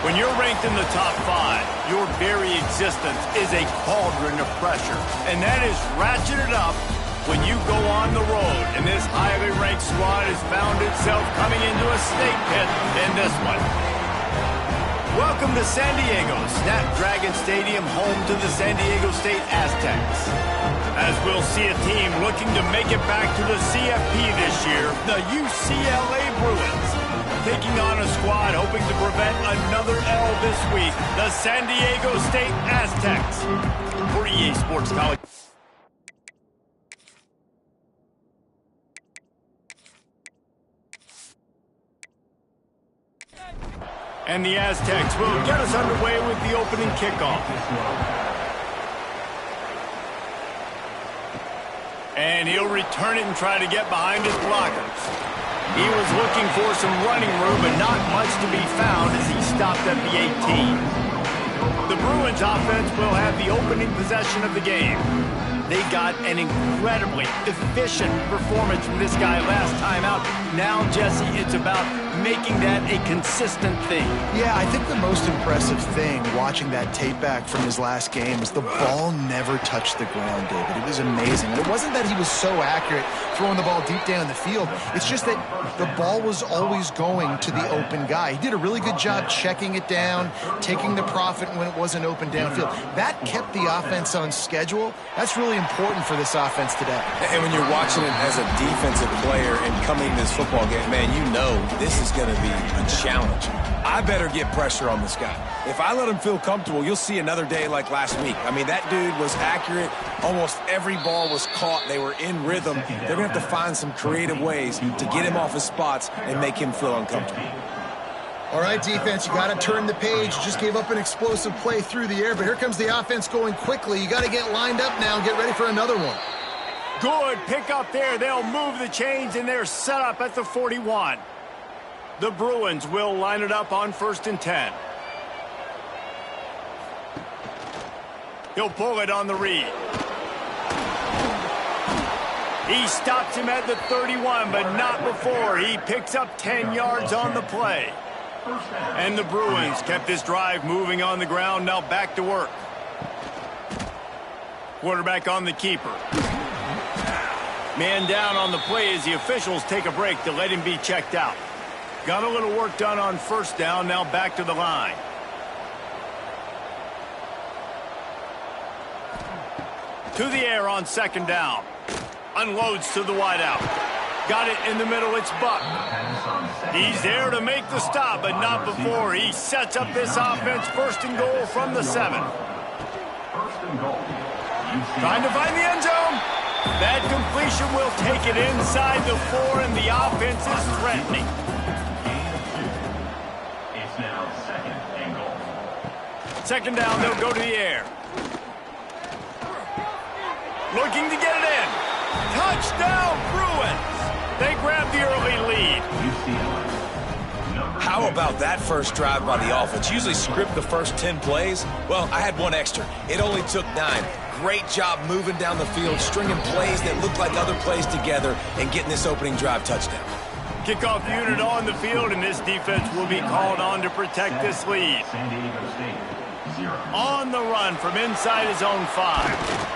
When you're ranked in the top 5, your very existence is a cauldron of pressure. And that is ratcheted up when you go on the road. And this highly ranked squad has found itself coming into a snake pit in this one. Welcome to San Diego, Snapdragon Stadium, home to the San Diego State Aztecs. As we'll see a team looking to make it back to the CFP this year, the UCLA Bruins. Taking on a squad hoping to prevent another L this week, the San Diego State Aztecs. For EA Sports College. And the Aztecs will get us underway with the opening kickoff. And he'll return it and try to get behind his blockers. He was looking for some running room, but not much to be found as he stopped at the 18. The Bruins offense will have the opening possession of the game. They got an incredibly efficient performance from this guy last time out. Now, Jesse, it's about making that a consistent thing. Yeah, I think the most impressive thing watching that tape back from his last game is the ball never touched the ground, David. It was amazing. And it wasn't that he was so accurate throwing the ball deep down the field. It's just that the ball was always going to the open guy. He did a really good job checking it down, taking the profit when it wasn't open downfield. That kept the offense on schedule. That's really important for this offense today. And when you're watching it as a defensive player and coming to this football game, man, you know this is going to be a challenge. I better get pressure on this guy. If I let him feel comfortable, you'll see another day like last week. I mean, that dude was accurate. Almost every ball was caught. They were in rhythm. They're going to have to find some creative ways to get him off his spots and make him feel uncomfortable. All right, defense, you got to turn the page. You just gave up an explosive play through the air, but here comes the offense going quickly. You got to get lined up now and get ready for another one. Good pick up there. They'll move the chains, and they're set up at the 41. The Bruins will line it up on 1st and 10. He'll pull it on the read. He stops him at the 31, but not before. He picks up 10 yards on the play. And the Bruins kept this drive moving on the ground. Now back to work. Quarterback on the keeper. Man down on the play as the officials take a break to let him be checked out. Got a little work done on 1st down. Now back to the line. To the air on 2nd down. Unloads to the wideout. Got it in the middle. It's Buck. He's there to make the stop, but not before. He sets up this offense. 1st and goal from the 7. Trying to find the end zone. That completion will take it inside the 4, and the offense is threatening. It's now 2nd and goal. 2nd down, they'll go to the air. Looking to get it in. Touchdown, Bruins! They grab the early lead. How about that first drive by the offense? Usually script the first 10 plays. Well, I had one extra. It only took 9. Great job moving down the field, stringing plays that look like other plays together, and getting this opening drive touchdown. Kickoff unit on the field, and this defense will be called on to protect this lead. On the run from inside his own 5.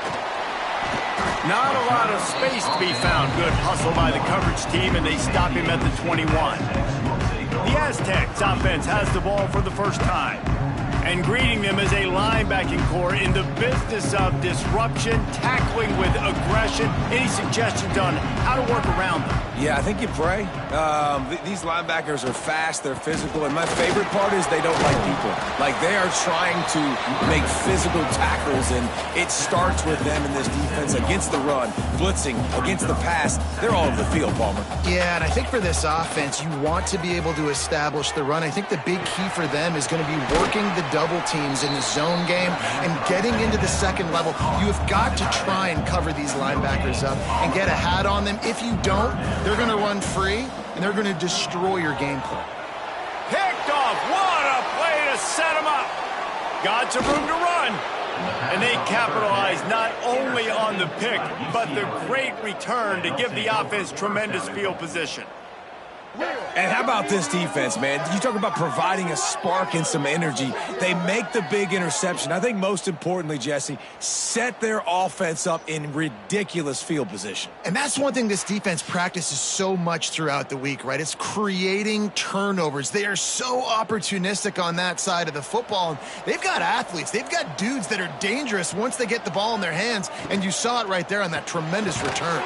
Not a lot of space to be found. Good hustle by the coverage team, and they stop him at the 21. The Aztecs offense has the ball for the first time. And greeting them is a linebacking core in the business of disruption, tackling with aggression. Any suggestions on how to work around them? Yeah, I think you pray. These linebackers are fast, they're physical, and my favorite part is they don't like people. Like, they are trying to make physical tackles, and it starts with them in this defense against the run, blitzing, against the pass. They're all over the field, Palmer. Yeah, and I think for this offense, you want to be able to establish the run. I think the big key for them is going to be working the double teams in the zone game and getting into the 2nd level. You have got to try and cover these linebackers up and get a hat on them. If you don't, they're going to run free, and they're going to destroy your game plan. Picked off. What a play to set him up. Got some room to run. And they capitalize not only on the pick, but the great return to give the offense tremendous field position. And how about this defense, man? You talk about providing a spark and some energy. They make the big interception. I think most importantly, Jesse, set their offense up in ridiculous field position. And that's one thing this defense practices so much throughout the week, right? It's creating turnovers. They are so opportunistic on that side of the football. And they've got athletes. They've got dudes that are dangerous once they get the ball in their hands. And you saw it right there on that tremendous return.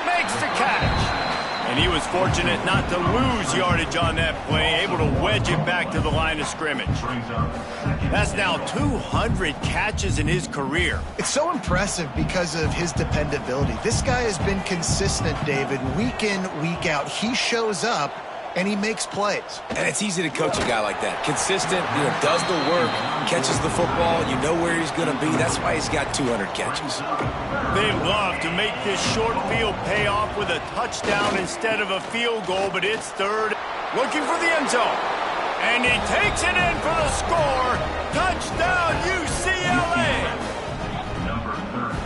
Makes the catch. And he was fortunate not to lose yardage on that play, able to wedge it back to the line of scrimmage. That's now 200 catches in his career. It's so impressive because of his dependability. This guy has been consistent, David, week in, week out. He shows up, and he makes plays. And it's easy to coach a guy like that. Consistent, does the work, catches the football, you know where he's going to be. That's why he's got 200 catches. They love to make this short field pay off with a touchdown instead of a field goal, but it's third. Looking for the end zone. And he takes it in for the score. Touchdown, UCLA.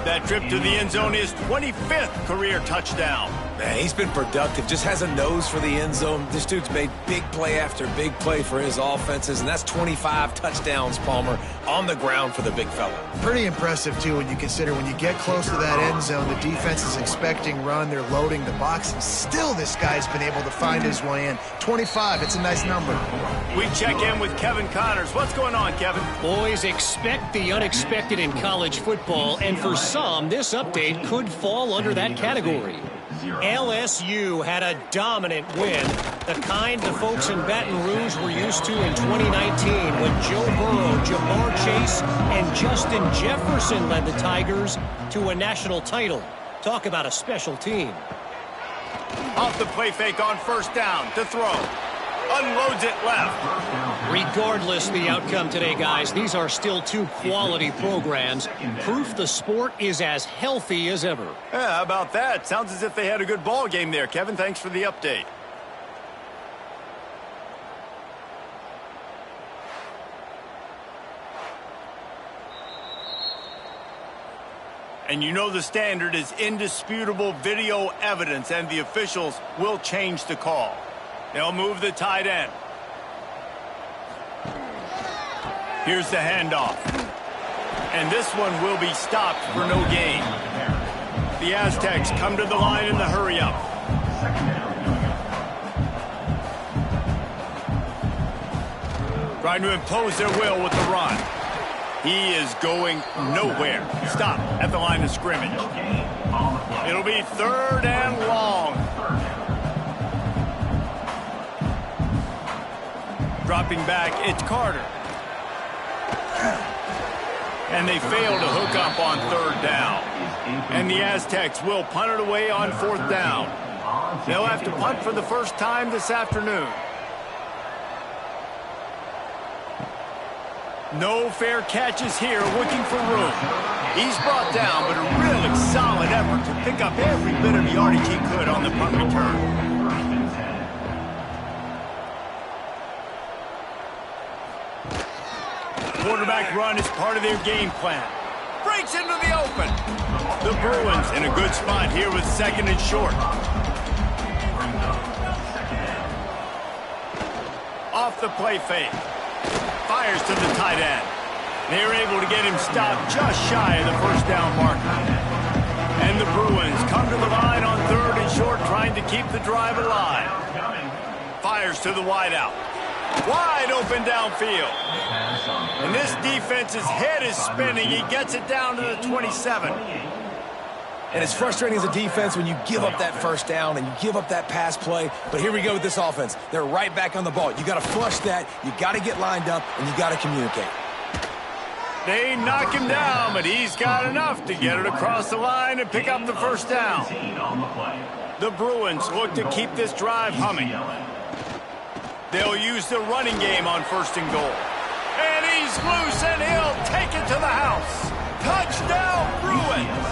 That trip to the end zone is 25th career touchdown. Man, he's been productive, just has a nose for the end zone. This dude's made big play after big play for his offenses, and that's 25 touchdowns, Palmer, on the ground for the big fella. Pretty impressive, too, when you consider when you get close to that end zone, the defense is expecting run, they're loading the box, and still this guy's been able to find his way in. 25, it's a nice number. We check in with Kevin Connors. What's going on, Kevin? Boys, expect the unexpected in college football, and for some, this update could fall under that category. LSU had a dominant win, the kind the folks in Baton Rouge were used to in 2019 when Joe Burrow, Jamar Chase, and Justin Jefferson led the Tigers to a national title. Talk about a special team. Off the play fake on first down to throw. Unloads it left. Regardless the outcome today, guys, these are still two quality programs. Proof the sport is as healthy as ever. Yeah, how about that? Sounds as if they had a good ball game there, Kevin. Thanks for the update. And you know the standard is indisputable video evidence, and the officials will change the call. They'll move the tight end. Here's the handoff. And this one will be stopped for no gain. The Aztecs come to the line in the hurry-up. Trying to impose their will with the run. He is going nowhere. Stop at the line of scrimmage. It'll be third and long. Dropping back, it's Carter. And they fail to hook up on third down. And the Aztecs will punt it away on fourth down. They'll have to punt for the first time this afternoon. No fair catches here, looking for room. He's brought down, but a really solid effort to pick up every bit of yardage he could on the punt return. Quarterback run is part of their game plan. Breaks into the open. The Bruins in a good spot here with second and short. Off the play fake. Fires to the tight end. They're able to get him stopped just shy of the first down marker. And the Bruins come to the line on third and short, trying to keep the drive alive. Fires to the wideout. Wide open downfield. And this defense's head is spinning. He gets it down to the 27. And it's frustrating as a defense when you give up that first down and you give up that pass play. But here we go with this offense. They're right back on the ball. You got to flush that. You got to get lined up, and you got to communicate. They knock him down, but he's got enough to get it across the line and pick up the first down. The Bruins look to keep this drive humming. They'll use the running game on first and goal. And he's loose, and he'll take it to the house. Touchdown, Bruins.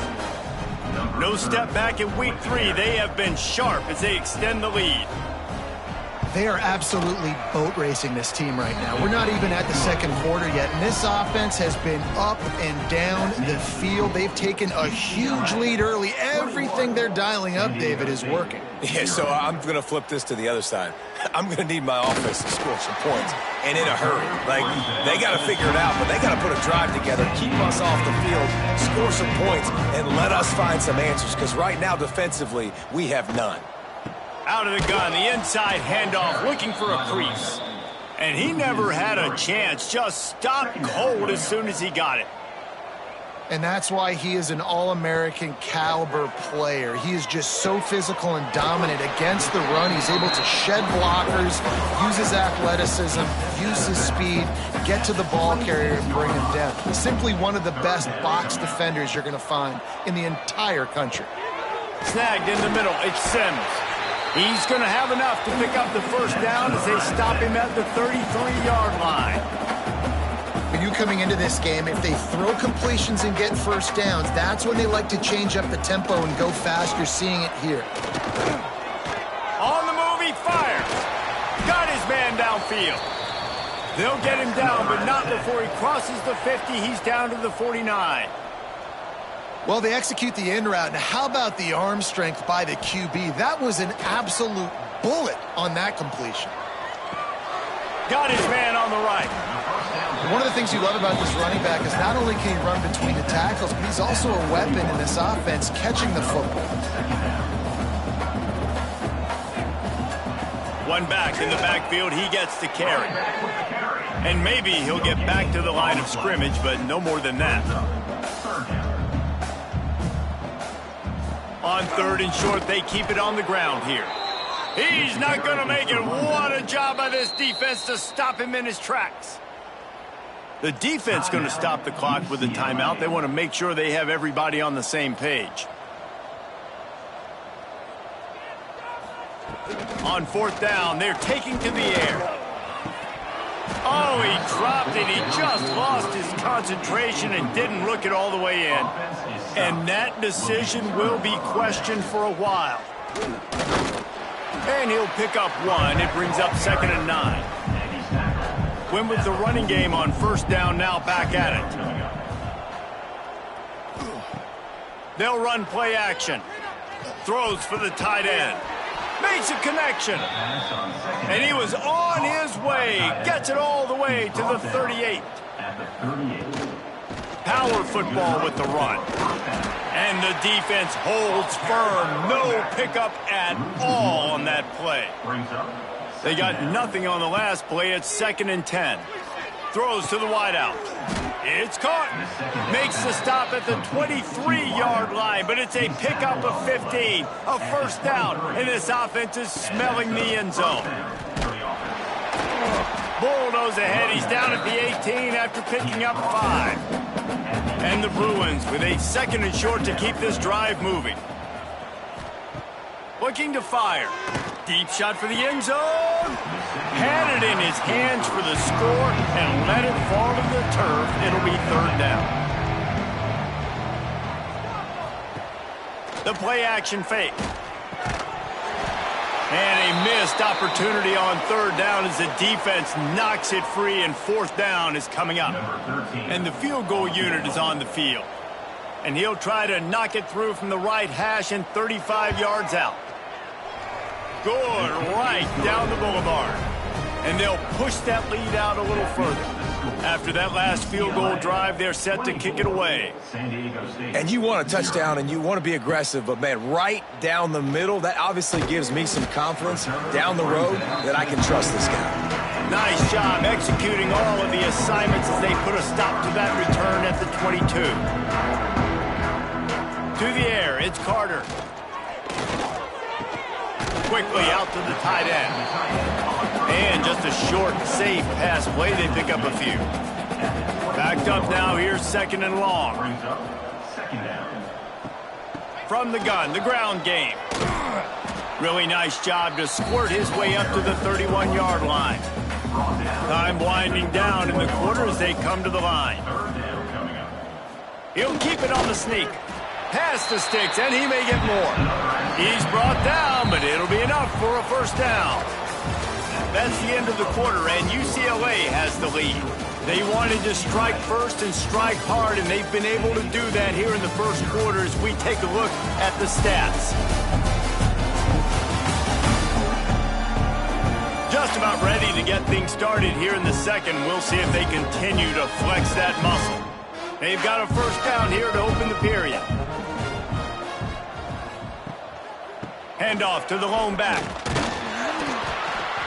No step back in week 3. They have been sharp as they extend the lead. They are absolutely boat racing this team right now. We're not even at the second quarter yet, and this offense has been up and down the field. They've taken a huge lead early. Everything they're dialing up, David, is working. Yeah, so I'm going to flip this to the other side. I'm going to need my offense to score some points, and in a hurry. Like, they got to figure it out, but they got to put a drive together, keep us off the field, score some points, and let us find some answers, because right now, defensively, we have none. Out of the gun, the inside handoff, looking for a crease. And he never had a chance, just stopped cold as soon as he got it. And that's why he is an all-American caliber player. He is just so physical and dominant against the run. He's able to shed blockers, use his athleticism, use his speed, get to the ball carrier and bring him down. He's simply one of the best box defenders you're going to find in the entire country. Snagged in the middle, it's Sims. He's going to have enough to pick up the first down as they stop him at the 33-yard line. For you coming into this game, if they throw completions and get first downs, that's when they like to change up the tempo and go fast. You're seeing it here. On the move, he fires. Got his man downfield. They'll get him down, but not before he crosses the 50. He's down to the 49. Well, they execute the in route. Now, how about the arm strength by the QB? That was an absolute bullet on that completion. Got his man on the right. One of the things you love about this running back is not only can he run between the tackles, but he's also a weapon in this offense catching the football. One back in the backfield, he gets to carry. And maybe he'll get back to the line of scrimmage, but no more than that. On third and short, they keep it on the ground here. He's not going to make it. What a job by this defense to stop him in his tracks. The defense going to stop the clock with a timeout. They want to make sure they have everybody on the same page. On fourth down, they're taking to the air. Oh, he dropped it. He just lost his concentration and didn't look it all the way in. And that decision will be questioned for a while. And he'll pick up one. It brings up 2nd and 9. Win with the running game on first down, now back at it. They'll run play action. Throws for the tight end. Makes a connection. And he was on his way. Gets it all the way to the 38. Power football with the run. And the defense holds firm. No pickup at all on that play. They got nothing on the last play. It's 2nd and 10. Throws to the wideout. It's caught. Makes the stop at the 23-yard line, but it's a pickup of 15. A first down, and this offense is smelling the end zone. Bulldoze ahead. He's down at the 18 after picking up 5. And the Bruins with a 2nd and short to keep this drive moving. Looking to fire. Deep shot for the end zone. Had it in his hands for the score and let it fall to the turf. It'll be 3rd down. The play action fake. And a missed opportunity on 3rd down as the defense knocks it free, and 4th down is coming up. And the field goal unit is on the field. And he'll try to knock it through from the right hash and 35 yards out. Good, right down the boulevard. And they'll push that lead out a little further. After that last field goal drive, they're set to kick it away. And you want a touchdown and you want to be aggressive, but, man, right down the middle, that obviously gives me some confidence down the road that I can trust this guy. Nice job executing all of the assignments as they put a stop to that return at the 22. To the air, it's Carter. Quickly out to the tight end. And just a short, safe pass play. They pick up a few. Backed up now. Here's 2nd and long. From the gun, the ground game. Really nice job to squirt his way up to the 31-yard line. Time winding down in the quarter as they come to the line. He'll keep it on the sneak. Pass the sticks, and he may get more. He's brought down, but it'll be enough for a first down. That's the end of the quarter, and UCLA has the lead. They wanted to strike first and strike hard, and they've been able to do that here in the first quarter as we take a look at the stats. Just about ready to get things started here in the second. We'll see if they continue to flex that muscle. They've got a first down here to open the period. Handoff to the lone back.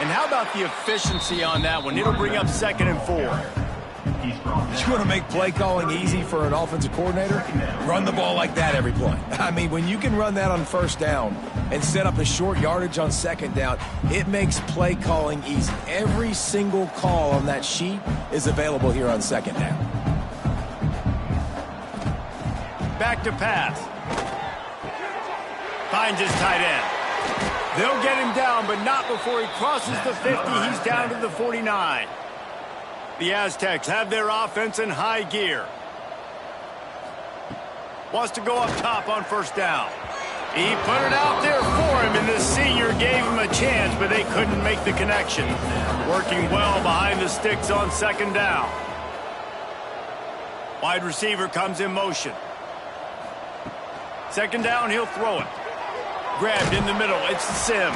And how about the efficiency on that one? It'll bring up 2nd and 4. You want to make play calling easy for an offensive coordinator? Run the ball like that every play. I mean, when you can run that on first down and set up a short yardage on 2nd down, it makes play calling easy. Every single call on that sheet is available here on 2nd down. Back to pass. Finds his tight end. They'll get him down, but not before he crosses the 50. He's down to the 49. The Aztecs have their offense in high gear. Wants to go up top on first down. He put it out there for him, and the senior gave him a chance, but they couldn't make the connection. Working well behind the sticks on 2nd down. Wide receiver comes in motion. 2nd down, he'll throw it. Grabbed in the middle, it's Sims.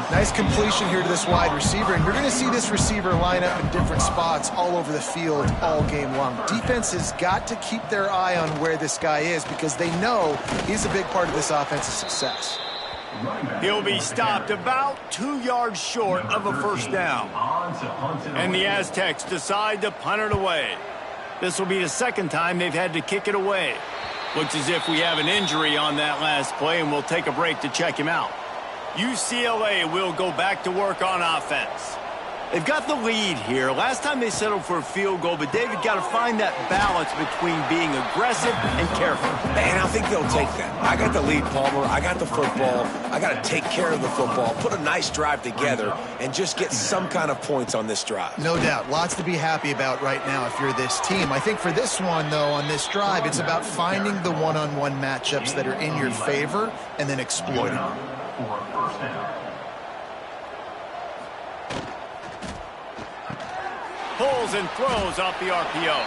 Nice completion here to this wide receiver, and you're going to see this receiver line up in different spots all over the field all game long. Defense has got to keep their eye on where this guy is because they know he's a big part of this offense's success. He'll be stopped about 2 yards short of a first down. And the Aztecs decide to punt it away. This will be the 2nd time they've had to kick it away. Looks as if we have an injury on that last play, and we'll take a break to check him out. UCLA will go back to work on offense. They've got the lead here. Last time they settled for a field goal, but David got to find that balance between being aggressive and careful. Man, I think they'll take that. I got the lead, Palmer. I got the football. I got to take care of the football, put a nice drive together, and just get some kind of points on this drive. No doubt. Lots to be happy about right now if you're this team. I think for this one, though, on this drive, it's about finding the one-on-one matchups that are in your favor and then exploiting them. Pulls and throws off the RPO.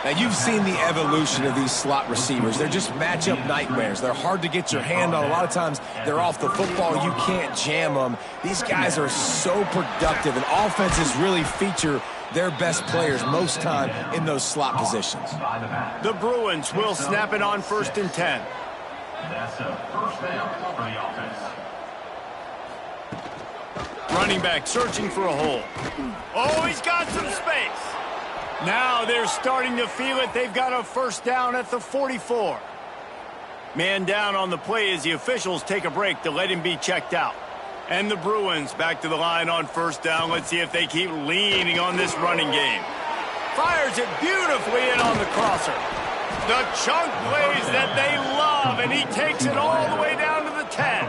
Now, you've seen the evolution of these slot receivers. They're just matchup nightmares. They're hard to get your hand on. A lot of times, they're off the football. You can't jam them. These guys are so productive, and offenses really feature their best players most time in those slot positions. The Bruins will snap it on 1st and 10. That's a first down for the offense. Running back searching for a hole. Oh, he's got some space. Now they're starting to feel it. They've got a first down at the 44. Man down on the play as the officials take a break to let him be checked out. And the Bruins back to the line on first down. Let's see if they keep leaning on this running game. Fires it beautifully in on the crosser. The chunk plays that they love, and he takes it all the way down to the 10.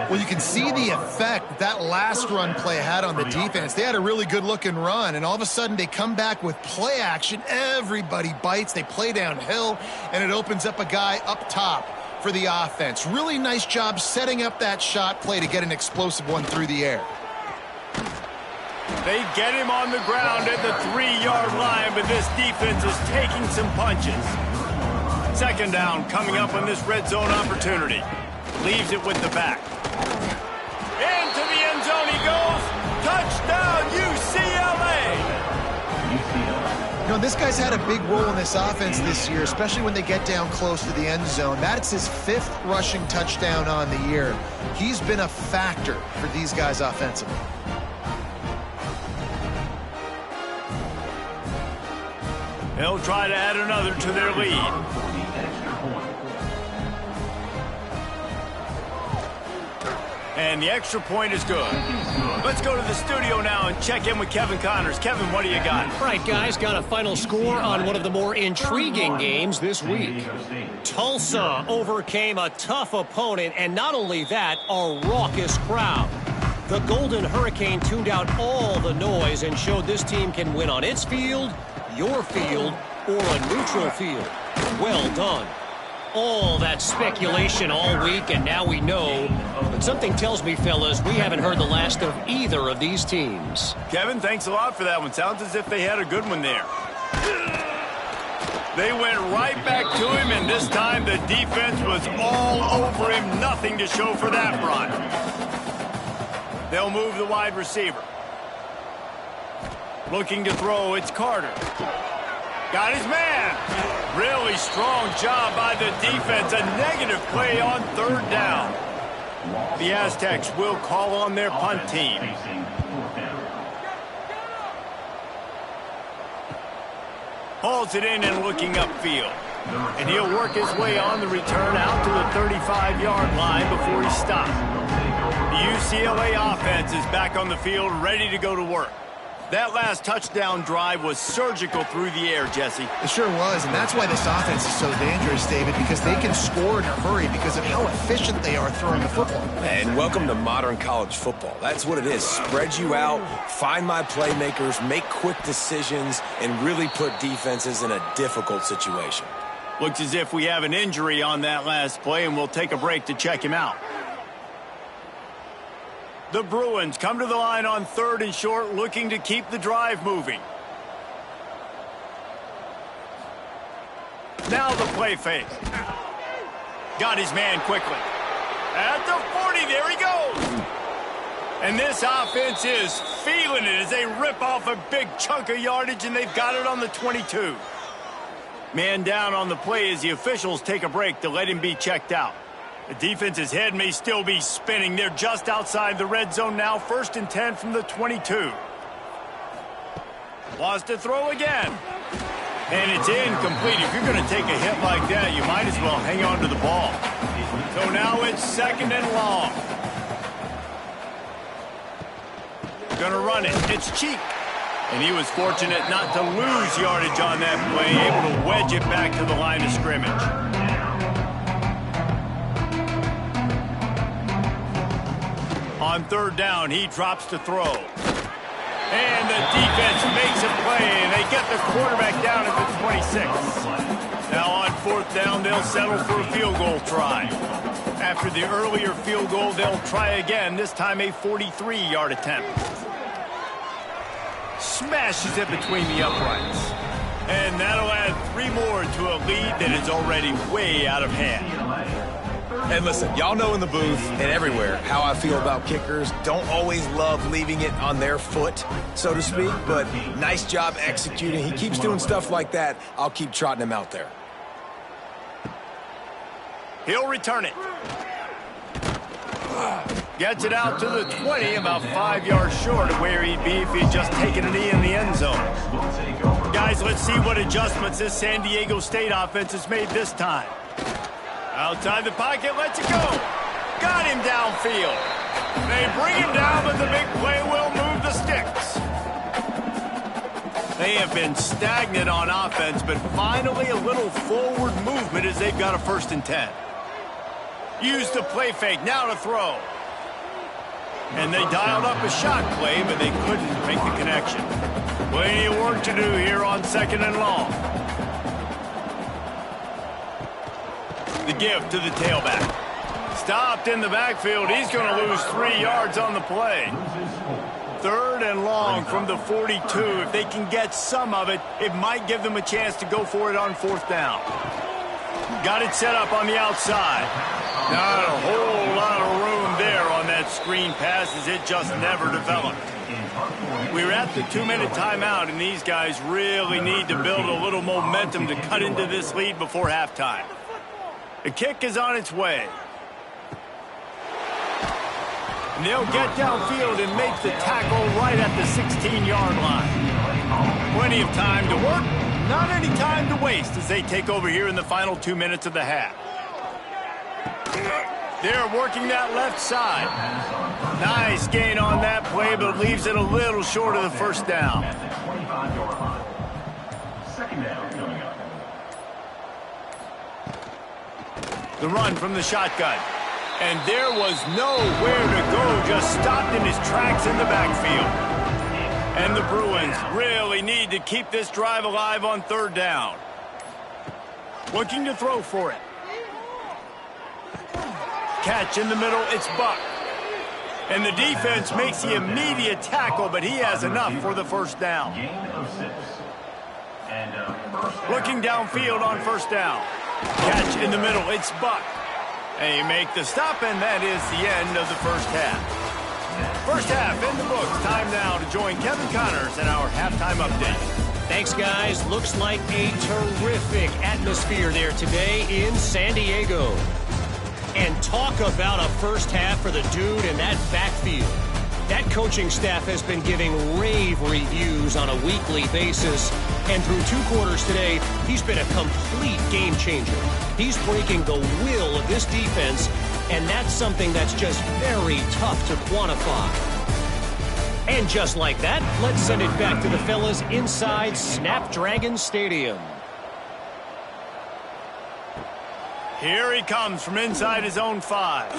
Well, you can see the effect that last run play had on the defense. They had a really good-looking run, and all of a sudden they come back with play action. Everybody bites. They play downhill, and it opens up a guy up top for the offense. Really nice job setting up that shot play to get an explosive one through the air. They get him on the ground at the 3-yard line, but this defense is taking some punches. 2nd down coming up on this red zone opportunity. Leaves it with the back. Into the end zone he goes. Touchdown, UCLA! You know, this guy's had a big role in this offense this year, especially when they get down close to the end zone. That's his 5th rushing touchdown on the year. He's been a factor for these guys offensively. They'll try to add another to their lead. And the extra point is good. Let's go to the studio now and check in with Kevin Connors. Kevin, what do you got? All right, guys, got a final score on one of the more intriguing games this week. Tulsa overcame a tough opponent, and not only that, a raucous crowd. The Golden Hurricane tuned out all the noise and showed this team can win on its field, your field, or a neutral field. Well done. All that speculation all week, and now we know. But something tells me, fellas, we haven't heard the last of either of these teams. Kevin, thanks a lot for that one. Sounds as if they had a good one there. They went right back to him, and this time the defense was all over him. Nothing to show for that run. They'll move the wide receiver. Looking to throw, it's Carter. Got his man. Really strong job by the defense. A negative play on third down. The Aztecs will call on their punt team. Hauls it in and looking upfield. And he'll work his way on the return out to the 35-yard line before he stops. The UCLA offense is back on the field, ready to go to work. That last touchdown drive was surgical through the air, Jesse. It sure was, and that's why this offense is so dangerous, David, because they can score in a hurry because of how efficient they are throwing the football. And welcome to modern college football. That's what it is. Spread you out, find my playmakers, make quick decisions, and really put defenses in a difficult situation. Looks as if we have an injury on that last play, and we'll take a break to check him out. The Bruins come to the line on third and short, looking to keep the drive moving. Now the play fake. Got his man quickly. At the 40, there he goes. And this offense is feeling it as they rip off a big chunk of yardage, and they've got it on the 22. Man down on the play as the officials take a break to let him be checked out. The defense's head may still be spinning. They're just outside the red zone now. 1st and 10 from the 22. Wants to throw again. And it's incomplete. If you're going to take a hit like that, you might as well hang on to the ball. So now it's 2nd and long. Gonna run it. It's Cheek. And he was fortunate not to lose yardage on that play, able to wedge it back to the line of scrimmage. On third down, he drops to throw. And the defense makes a play, and they get the quarterback down at the 26. Now on 4th down, they'll settle for a field goal try. After the earlier field goal, they'll try again, this time a 43-yard attempt. Smashes it between the uprights. And that'll add 3 more to a lead that is already way out of hand. And listen, y'all know in the booth and everywhere how I feel about kickers. Don't always love leaving it on their foot, so to speak, but nice job executing. He keeps doing stuff like that. I'll keep trotting him out there. He'll return it. Gets it out to the 20, about 5 yards short of where he'd be if he'd just taken a knee in the end zone. Guys, let's see what adjustments this San Diego State offense has made this time. Outside the pocket, lets it go. Got him downfield. They bring him down, but the big play will move the sticks. They have been stagnant on offense, but finally a little forward movement as they've got a 1st and 10. Use the play fake, now to throw. And they dialed up a shot play, but they couldn't make the connection. Plenty of work to do here on 2nd and long. The give to the tailback. Stopped in the backfield. He's going to lose 3 yards on the play. 3rd and long from the 42. If they can get some of it, it might give them a chance to go for it on 4th down. Got it set up on the outside. Not a whole lot of room there on that screen pass as it just never developed. We're at the 2-minute timeout, and these guys really need to build a little momentum to cut into this lead before halftime. The kick is on its way. And they'll get downfield and make the tackle right at the 16-yard line. Plenty of time to work, not any time to waste as they take over here in the final 2 minutes of the half. They're working that left side. Nice gain on that play, but leaves it a little short of the 1st down. The run from the shotgun. And there was nowhere to go, just stopped in his tracks in the backfield. And the Bruins really need to keep this drive alive on 3rd down. Looking to throw for it. Catch in the middle, it's Buck. And the defense makes the immediate tackle, but he has enough for the first down. Gain of 6. And looking downfield on first down. Catch in the middle, it's Buck. And you make the stop, and that is the end of the first half. First half in the books. Time now to join Kevin Connors in our halftime update. Thanks, guys. Looks like a terrific atmosphere there today in San Diego. And talk about a first half for the dude in that backfield. That coaching staff has been giving rave reviews on a weekly basis. And through 2 quarters today, he's been a complete game changer. He's breaking the will of this defense, and that's something that's just very tough to quantify. And just like that, let's send it back to the fellas inside Snapdragon Stadium. Here he comes from inside his own 5.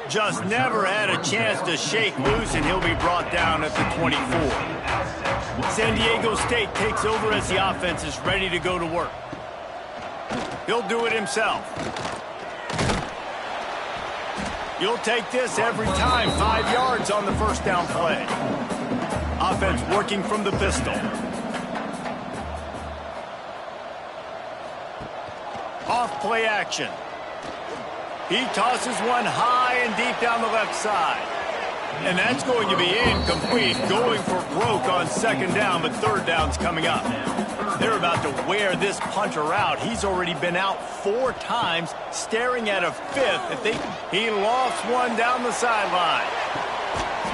Just never had a chance to shake loose, and he'll be brought down at the 24. San Diego State takes over as the offense is ready to go to work. He'll do it himself. You'll take this every time. 5 yards on the first down play. Offense working from the pistol. Off play action. He tosses one high and deep down the left side. And that's going to be incomplete. Going for broke on second down, but third down's coming up. They're about to wear this punter out. He's already been out 4 times, staring at a 5th. He lost one down the sideline.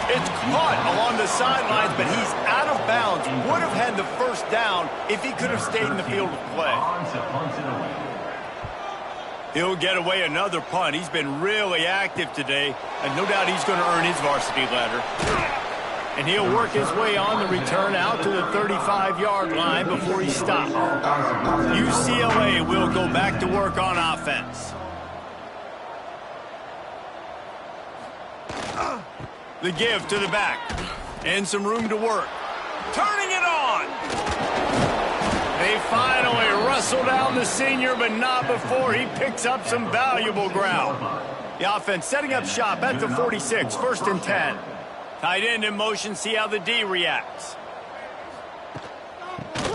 It's caught along the sidelines, but he's out of bounds. Would have had the first down if he could have stayed in the field of play. He'll get away another punt. He's been really active today, and no doubt he's going to earn his varsity letter. And he'll work his way on the return out to the 35-yard line before he stopped. UCLA will go back to work on offense. The give to the back. And some room to work. Turning it on! They finally wrestle down the senior, but not before he picks up some valuable ground. The offense setting up shop at the 46, 1st and 10. Tight end in motion, see how the D reacts.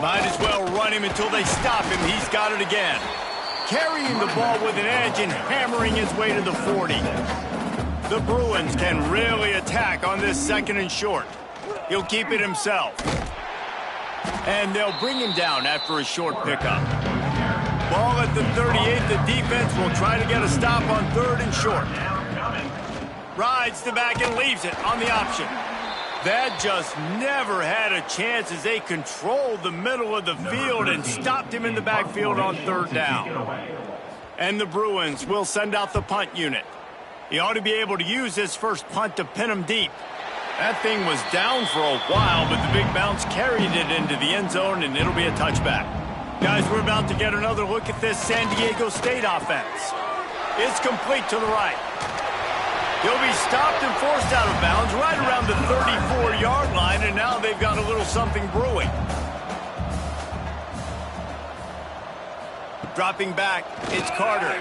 Might as well run him until they stop him. He's got it again. Carrying the ball with an edge and hammering his way to the 40. The Bruins can really attack on this 2nd and short. He'll keep it himself. And they'll bring him down after a short pickup. Ball at the 38. The defense will try to get a stop on 3rd and short. Rides the back and leaves it on the option. That just never had a chance as they controlled the middle of the field and stopped him in the backfield on 3rd down. And the Bruins will send out the punt unit. He ought to be able to use this first punt to pin him deep. That thing was down for a while, but the big bounce carried it into the end zone, and it'll be a touchback. Guys, we're about to get another look at this San Diego State offense. It's complete to the right. He'll be stopped and forced out of bounds right around the 34-yard line, and now they've got a little something brewing. Dropping back, it's Carter.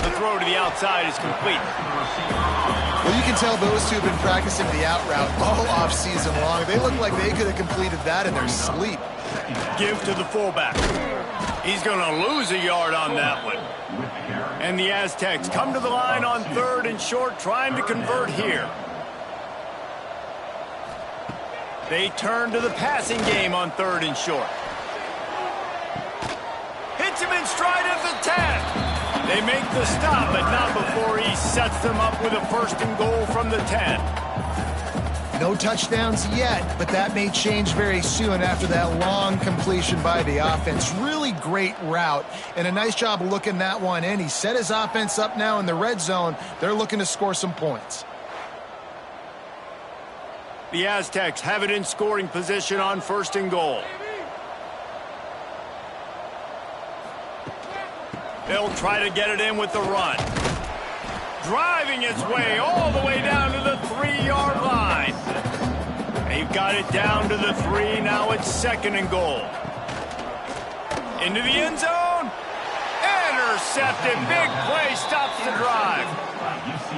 The throw to the outside is complete. Well, you can tell those two have been practicing the out route all off-season long. They look like they could have completed that in their sleep. Give to the fullback. He's going to lose a yard on that one. And the Aztecs come to the line on 3rd and short, trying to convert here. They turn to the passing game on 3rd and short. Hits him in stride at the 10. They make the stop, but not before he sets them up with a 1st and goal from the 10. No touchdowns yet, but that may change very soon after that long completion by the offense. Really great route, and a nice job of looking that one in. He set his offense up now in the red zone. They're looking to score some points. The Aztecs have it in scoring position on 1st and goal. They'll try to get it in with the run. Driving its way all the way down to the 3-yard line. They've got it down to the 3. Now it's 2nd and goal. Into the end zone. intercepted. Big play stops the drive.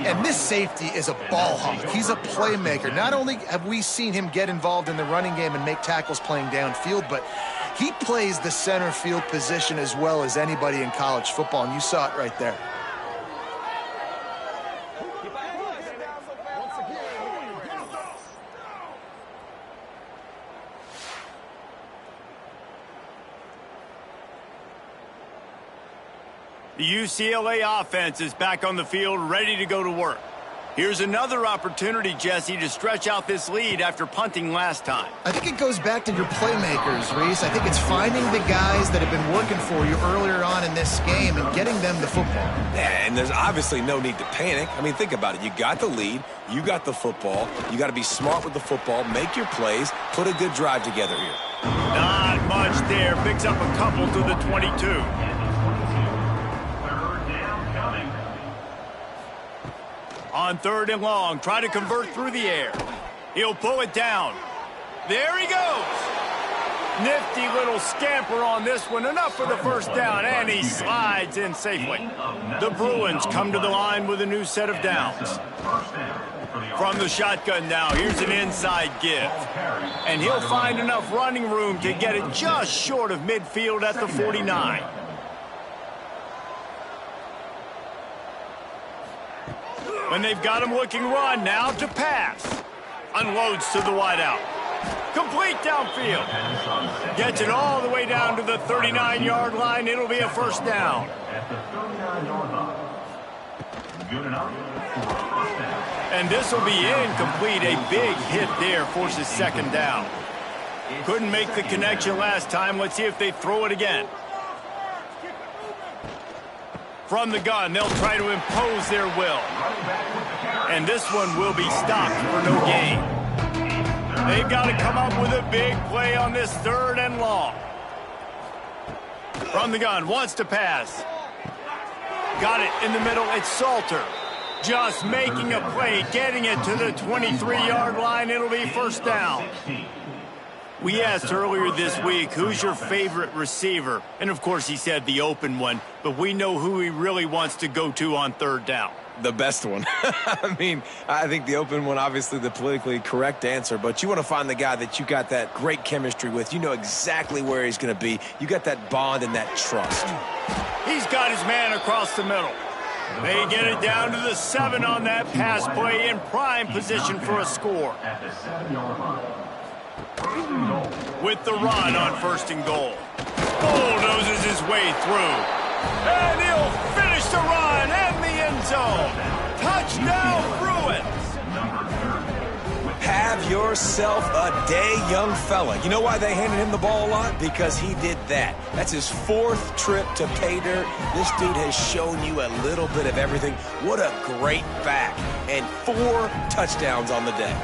And this safety is a ball hawk. He's a playmaker. Not only have we seen him get involved in the running game and make tackles playing downfield, but he plays the center field position as well as anybody in college football, and you saw it right there. The UCLA offense is back on the field, ready to go to work. Here's another opportunity, Jesse, to stretch out this lead after punting last time. I think it goes back to your playmakers, Reese. I think it's finding the guys that have been working for you earlier on in this game and getting them the football. Yeah, and there's obviously no need to panic. I mean, think about it. You got the lead. You got the football. You got to be smart with the football, make your plays, put a good drive together here. Not much there. Picks up a couple to the 22. On 3rd and long, try to convert through the air. He'll pull it down. There he goes. Nifty little scamper on this one. Enough for the first down, and he slides in safely. The Bruins come to the line with a new set of downs. From the shotgun now, here's an inside give. And he'll find enough running room to get it just short of midfield at the 49. When they've got him looking run, now to pass. Unloads to the wideout. Complete downfield. Gets it all the way down to the 39-yard line. It'll be a first down. And this will be incomplete. A big hit there forces second down. Couldn't make the connection last time. Let's see if they throw it again. From the gun, they'll try to impose their will. And this one will be stopped for no gain. They've got to come up with a big play on this 3rd and long. From the gun, wants to pass. Got it in the middle, it's Salter. Just making a play, getting it to the 23-yard line. It'll be first down. We asked earlier this week, who's your favorite receiver? And, of course, he said the open one, but we know who he really wants to go to on 3rd down. The best one. I mean, I think the open one, obviously the politically correct answer, but you want to find the guy that you got that great chemistry with. You know exactly where he's going to be. You got that bond and that trust. He's got his man across the middle. They get it down to the 7 on that pass play in prime position for a score. With the run on 1st and goal. Bulldozes his way through. And he'll finish the run and the end zone. Touchdown, Bruins. Have yourself a day, young fella. You know why they handed him the ball a lot? Because he did that. That's his 4th trip to pay dirt. This dude has shown you a little bit of everything. What a great back. And 4 touchdowns on the day.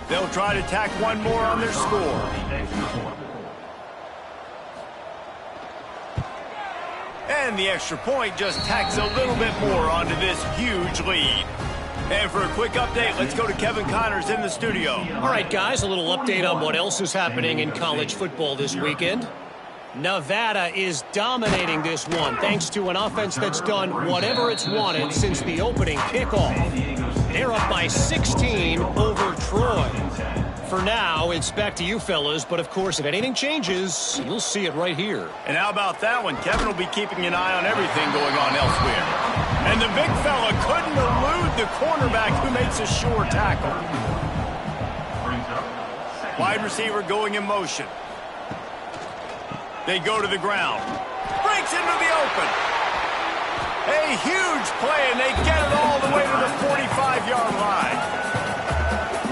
They'll try to tack one more on their score. And the extra point just tacks a little bit more onto this huge lead. And for a quick update, let's go to Kevin Connors in the studio. All right, guys, a little update on what else is happening in college football this weekend. Nevada is dominating this one thanks to an offense that's done whatever it's wanted since the opening kickoff. They're up by 16 over Troy. For now, it's back to you fellas, but of course, if anything changes, you'll see it right here. And how about that one? Kevin will be keeping an eye on everything going on elsewhere. And the big fella couldn't elude the cornerback who makes a sure tackle. Wide receiver going in motion. They go to the ground. Breaks into the open. A huge play, and they get it all the way to the 45-yard line.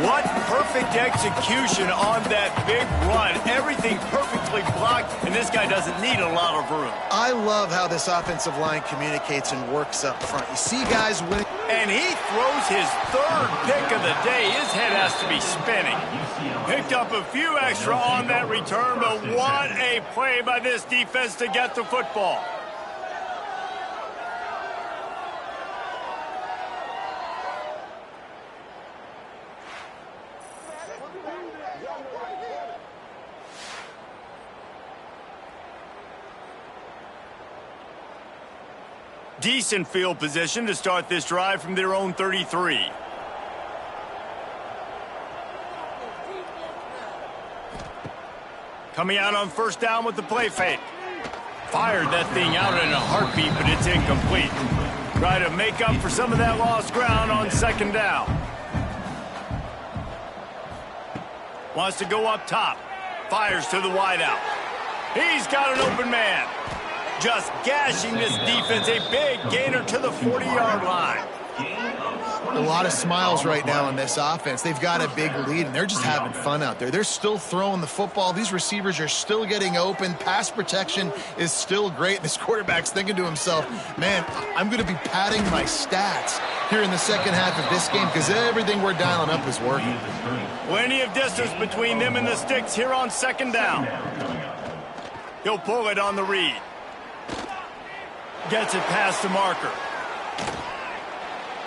What perfect execution on that big run. Everything perfectly blocked, and this guy doesn't need a lot of room. I love how this offensive line communicates and works up front. You see guys winning. And he throws his 3rd pick of the day. His head has to be spinning. Picked up a few extra on that return, but what a play by this defense to get the football. Decent field position to start this drive from their own 33. Coming out on first down with the play fake. Fired that thing out in a heartbeat, but it's incomplete. Try to make up for some of that lost ground on second down. Wants to go up top. Fires to the wideout. He's got an open man. Just gashing this defense. A big gainer to the 40-yard line. A lot of smiles right now on this offense. They've got a big lead, and they're just having fun out there. They're still throwing the football. These receivers are still getting open. Pass protection is still great. This quarterback's thinking to himself, man, I'm going to be padding my stats here in the second half of this game because everything we're dialing up is working. Plenty of distance between them and the sticks here on second down. He'll pull it on the read. Gets it past the marker.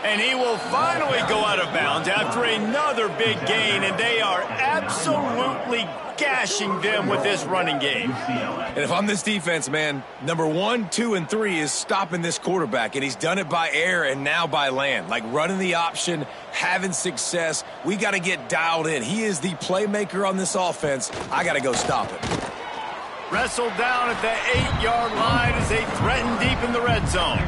And he will finally go out of bounds after another big gain, and they are absolutely gashing them with this running game. And if I'm this defense, man, number 1, 2, and 3 is stopping this quarterback, and he's done it by air and now by land. Like running the option, having success. We got to get dialed in. He is the playmaker on this offense. I got to go stop it. Wrestled down at the 8-yard line as they threaten deep in the red zone.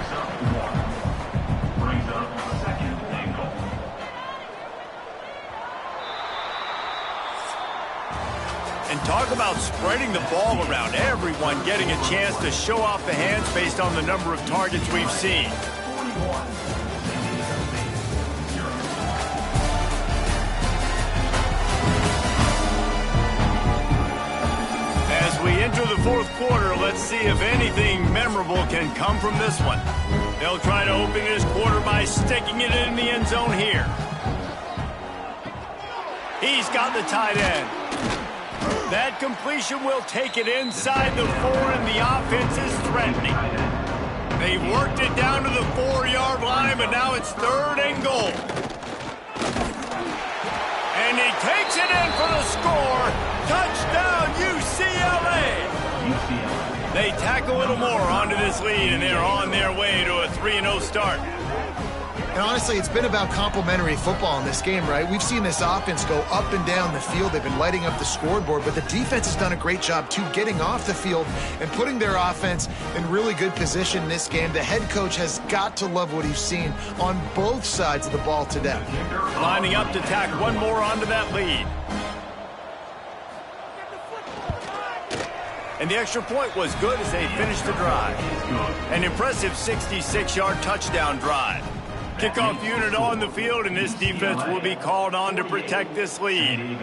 And talk about spreading the ball around. Everyone getting a chance to show off the hands based on the number of targets we've seen. As we enter the fourth quarter, let's see if anything memorable can come from this one. They'll try to open this quarter by sticking it in the end zone here. He's got the tight end. That completion will take it inside the 4, and the offense is threatening. They've worked it down to the 4-yard line, but now it's 3rd and goal. And he takes it in for the score. Touchdown, UCLA! They tack a little more onto this lead, and they're on their way to a 3-0 start. And honestly, it's been about complementary football in this game, right? We've seen this offense go up and down the field. They've been lighting up the scoreboard, but the defense has done a great job, too, getting off the field and putting their offense in really good position in this game. The head coach has got to love what he's seen on both sides of the ball today. Lining up to tack one more onto that lead. And the extra point was good as they finished the drive. An impressive 66-yard touchdown drive. Kickoff unit on the field, and this defense will be called on to protect this lead.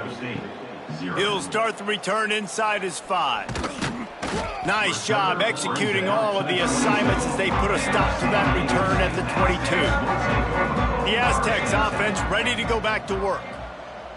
He'll start the return inside his 5. Nice job executing all of the assignments as they put a stop to that return at the 22. The Aztecs offense ready to go back to work.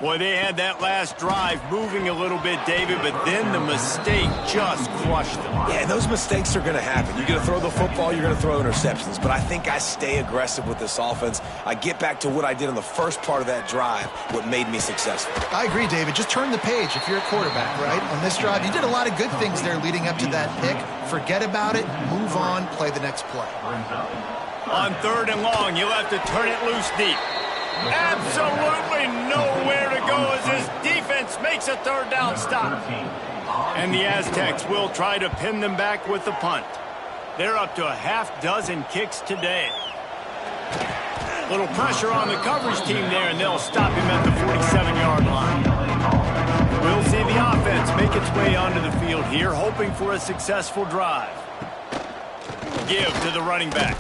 Boy, they had that last drive moving a little bit, David, but then the mistake just crushed them. Yeah, those mistakes are going to happen. You're going to throw the football, you're going to throw interceptions. But I think I stay aggressive with this offense. I get back to what I did in the first part of that drive, what made me successful. I agree, David. Just turn the page if you're a quarterback, right? On this drive, you did a lot of good things there leading up to that pick. Forget about it, move on, play the next play. On 3rd and long, you'll have to turn it loose deep. Absolutely nowhere to go as this defense makes a 3rd down stop. And the Aztecs will try to pin them back with the punt. They're up to a half-dozen kicks today. Little pressure on the coverage team there, and they'll stop him at the 47-yard line. We'll see the offense make its way onto the field here, hoping for a successful drive. Give to the running back.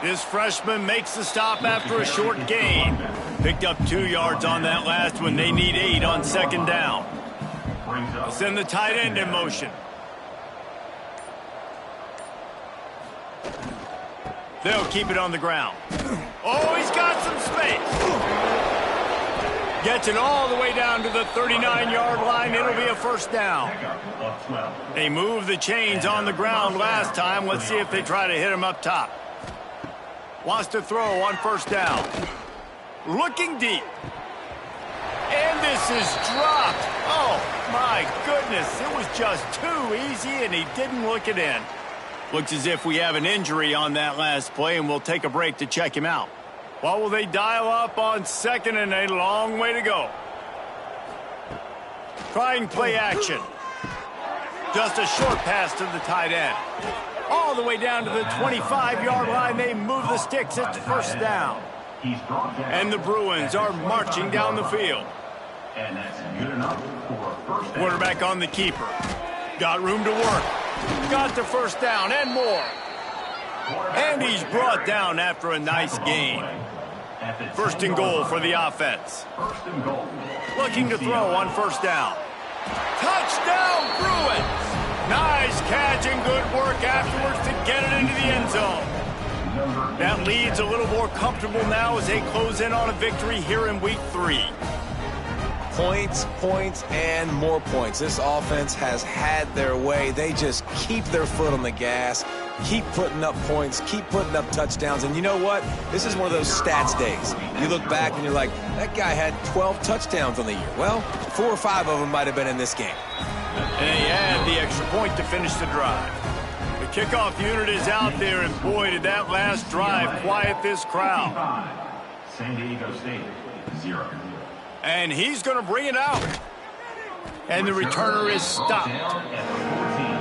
This freshman makes the stop after a short gain. Picked up 2 yards on that last one. They need 8 on second down. They'll send the tight end in motion. They'll keep it on the ground. Oh, he's got some space. Gets it all the way down to the 39-yard line. It'll be a 1st down. They moved the chains on the ground last time. Let's see if they try to hit him up top. Wants to throw on 1st down. Looking deep. And this is dropped. Oh, my goodness. It was just too easy, and he didn't look it in. Looks as if we have an injury on that last play, and we'll take a break to check him out. What will they dial up on second, and a long way to go? Trying play action. Just a short pass to the tight end. All the way down to the 25-yard line. They move the sticks. It's first down. And the Bruins are marching down the field. And that's good enough for a first down. Quarterback on the keeper. Got room to work. Got the first down and more. And he's brought down after a nice gain. First and goal for the offense. Looking to throw on first down. Touchdown, Bruins! Nice catch and good work afterwards to get it into the end zone. That lead's a little more comfortable now as they close in on a victory here in week 3. Points, points, and more points. This offense has had their way. They just keep their foot on the gas, keep putting up points, keep putting up touchdowns. And you know what? This is one of those stats days. You look back and you're like, that guy had 12 touchdowns on the year. Well, 4 or 5 of them might have been in this game. And they add the extra point to finish the drive. The kickoff unit is out there, and boy, did that last drive quiet this crowd. San Diego State, 0. And he's going to bring it out. And the returner is stopped.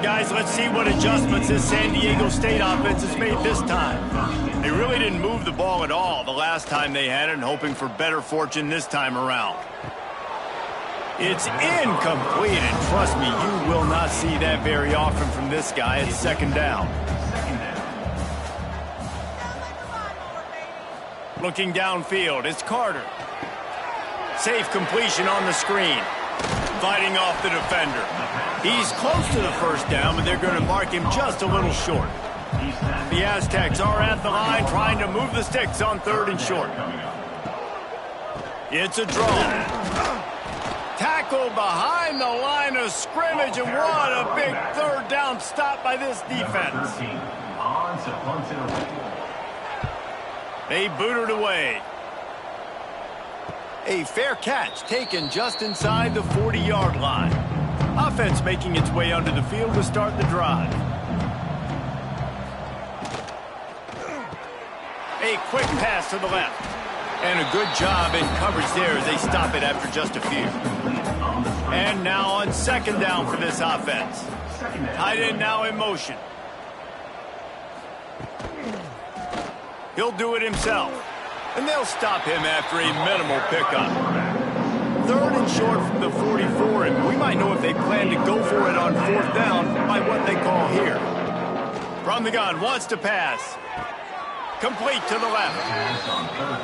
Guys, let's see what adjustments this San Diego State offense has made this time. They really didn't move the ball at all the last time they had it, and hoping for better fortune this time around. It's incomplete, and trust me, you will not see that very often from this guy. It's second down. Looking downfield, it's Carter. Safe completion on the screen. Fighting off the defender. He's close to the first down, but they're going to mark him just a little short. The Aztecs are at the line trying to move the sticks on third and short. It's a draw. Tackle behind the line of scrimmage, and what a big third down stop by this defense. They boot it away. A fair catch taken just inside the 40-yard line. Offense making its way onto the field to start the drive. A quick pass to the left. And a good job in coverage there as they stop it after just a few. And now on second down for this offense. Tight end now in motion. He'll do it himself. And they'll stop him after a minimal pickup. Third and short from the 44, and we might know if they plan to go for it on fourth down by what they call here. From the gun, wants to pass. Complete to the left.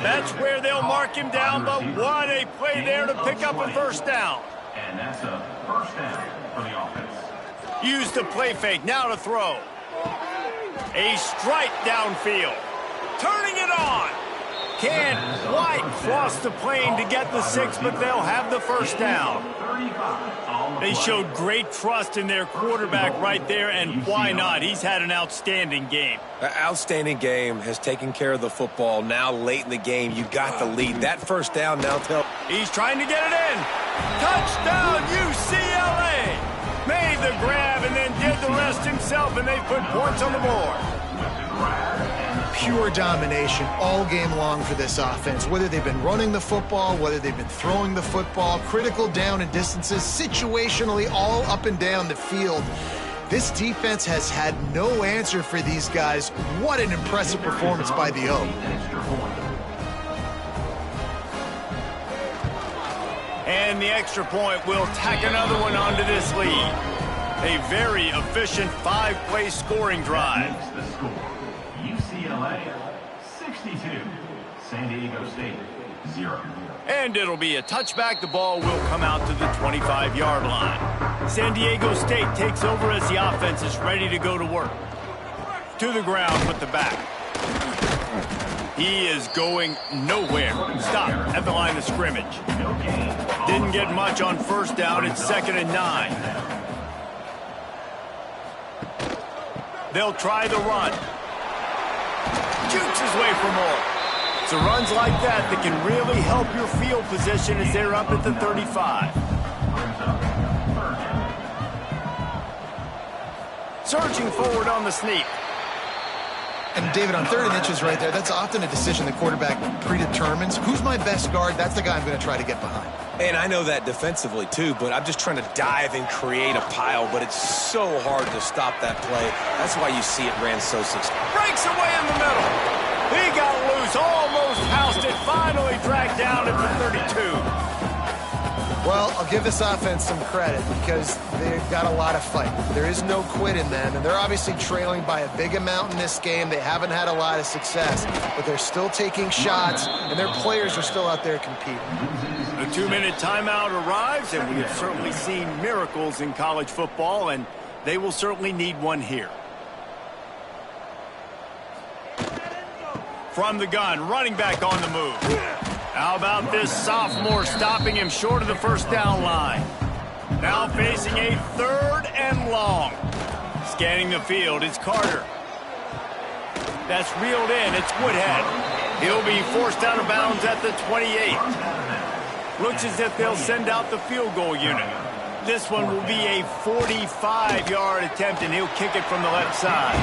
That's where they'll mark him down, but what a play there to pick up a first down. And that's a first down for the offense. Use the play fake, now to throw. A strike downfield. Turning it on. Can't quite cross the plane to get the 6, but they'll have the first down. They showed great trust in their quarterback right there, and why not? He's had an outstanding game. An outstanding game, has taken care of the football. Now late in the game, you got the lead. That first down now tell. He's trying to get it in. Touchdown, UCLA. Made the grab and then did the rest himself, and they put points on the board. Pure domination all game long for this offense. Whether they've been running the football, whether they've been throwing the football, critical down and distances, situationally all up and down the field. This defense has had no answer for these guys. What an impressive performance by the O. And the extra point will tack another one onto this lead. A very efficient 5-play scoring drive. UCLA 62, San Diego State 0. And it'll be a touchback. The ball will come out to the 25-yard line. San Diego State takes over as the offense is ready to go to work. To the ground with the back. He is going nowhere. Stop at the line of scrimmage. Didn't get much on first down. It's 2nd and 9. They'll try the run. Jukes his way for more. It's runs like that that can really help your field position as they're up at the 35. surging forward on the sneak. And David, on 3rd and inches right there, that's often a decision the quarterback predetermines. Who's my best guard? That's the guy I'm going to try to get behind. And I know that defensively, too, but I'm just trying to dive and create a pile, but it's so hard to stop that play. That's why you see it ran so successful. Breaks away in the middle. He got loose, almost housed it, finally dragged down at the 32. Well, I'll give this offense some credit because they've got a lot of fight. There is no quit in them, and they're obviously trailing by a big amount in this game. They haven't had a lot of success, but they're still taking shots, and their players are still out there competing. A 2-minute timeout arrives, and we have certainly seen miracles in college football, and they will certainly need one here. From the gun, running back on the move. How about this sophomore stopping him short of the first down line? Now facing a 3rd and long. Scanning the field, it's Carter. That's reeled in, it's Woodhead. He'll be forced out of bounds at the 28. Looks as if they'll send out the field goal unit. This one will be a 45-yard attempt, and he'll kick it from the left side.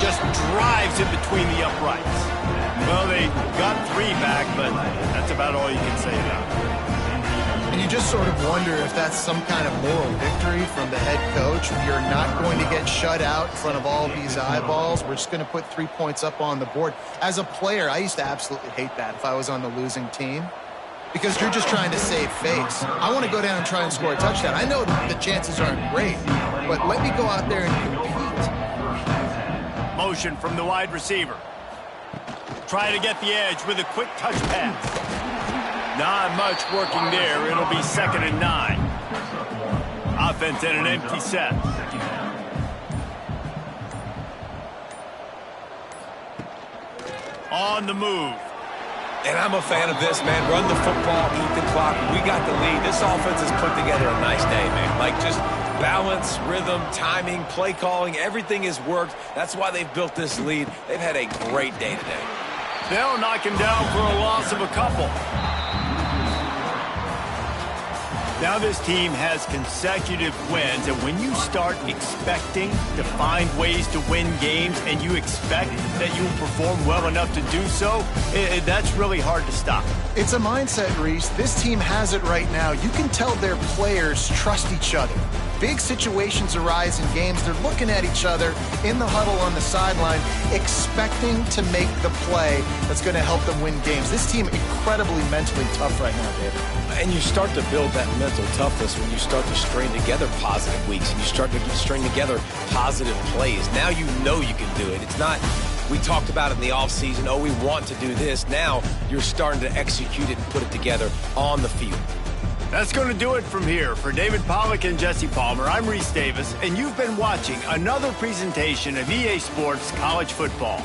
Just drives it between the uprights. Well, they got 3 back, but that's about all you can say about it. And you just sort of wonder if that's some kind of moral victory from the head coach. You're not going to get shut out in front of all these eyeballs. We're just going to put 3 points up on the board. As a player, I used to absolutely hate that if I was on the losing team, because you're just trying to save face. I want to go down and try and score a touchdown. I know the chances aren't great, but let me go out there and compete. Motion from the wide receiver. Try to get the edge with a quick touch pass. Not much working there. It'll be 2nd and 9. Offense in an empty set. On the move. And I'm a fan of this, man. Run the football, eat the clock. We got the lead. This offense has put together a nice day, man. Like, just balance, rhythm, timing, play calling, everything has worked. That's why they've built this lead. They've had a great day today. They'll knock him down for a loss of a couple. Now this team has consecutive wins, and when you start expecting to find ways to win games and you expect that you'll perform well enough to do so, that's really hard to stop. It's a mindset, Reese. This team has it right now. You can tell their players trust each other. Big situations arise in games. They're looking at each other in the huddle on the sideline, expecting to make the play that's going to help them win games. This team incredibly mentally tough right now, David. And you start to build that mental toughness when you start to string together positive weeks and you start to string together positive plays. Now you know you can do it. It's not, we talked about it in the offseason, oh, we want to do this. Now you're starting to execute it and put it together on the field. That's going to do it from here. For David Pollack and Jesse Palmer, I'm Reese Davis, and you've been watching another presentation of EA Sports College Football.